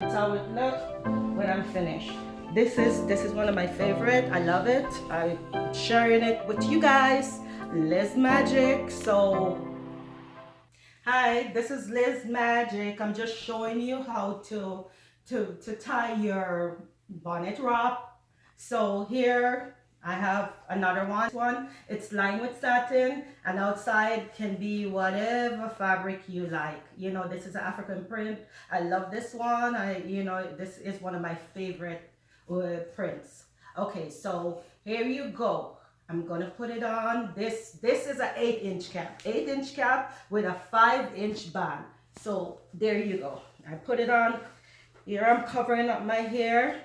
That's how it looks when I'm finished. This is one of my favorite. I love it. I'm sharing it with you guys. Liz Magic. So hi, this is Liz Magic. I'm just showing you how to tie your bonnet wrap. So here I have another one. It's lined with satin, and outside can be whatever fabric you like. You know, this is an African print. I love this one. This is one of my favorite prints. Okay, so here you go. I'm gonna put it on. This is an 8-inch cap. 8-inch cap with a 5-inch band. So there you go. I put it on. Here I'm covering up my hair.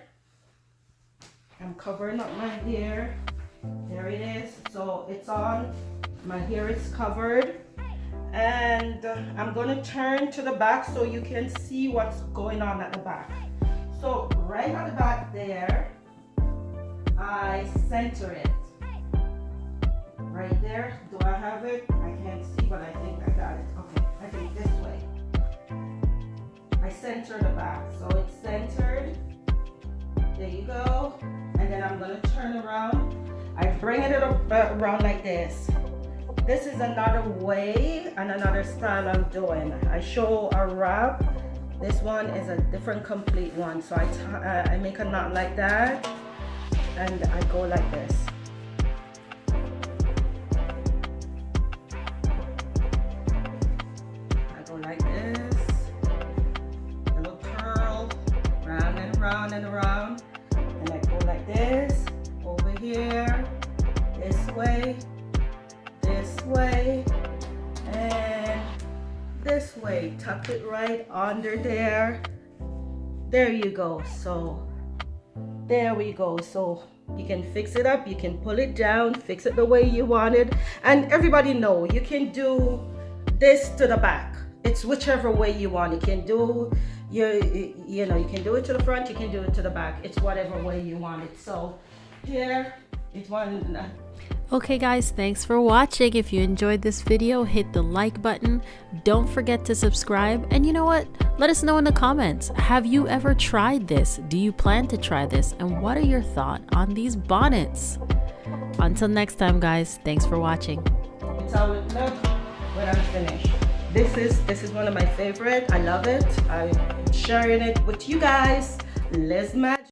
I'm covering up my hair. There it is. So it's on. My hair is covered. And I'm gonna turn to the back so you can see what's going on at the back. So right at the back there, I center it. Right there. Do I have it? I can't see, but I think I got it. Okay, I think this way. I center the back. So it's centered. There you go. And then I'm going to turn around. I bring it around like this. This is another way and another style I'm doing. I show a wrap. This one is a different complete one. So I make a knot like that. And I go like this. Like this, a little curl, round and round and around, and I go like this, over here, this way, and this way. Tuck it right under there. There you go. So there we go. So you can fix it up, you can pull it down, fix it the way you want it, and everybody know you can do this to the back. It's whichever way you want. You can do you can do it to the front, you can do it to the back. It's whatever way you want it. So here it's one. Okay guys, thanks for watching. If you enjoyed this video, hit the like button. Don't forget to subscribe. And you know what? Let us know in the comments. Have you ever tried this? Do you plan to try this? And what are your thoughts on these bonnets? Until next time guys, thanks for watching. It's how it looks when I'm finished. This is one of my favorite. I love it. I'm sharing it with you guys. Liz Magic.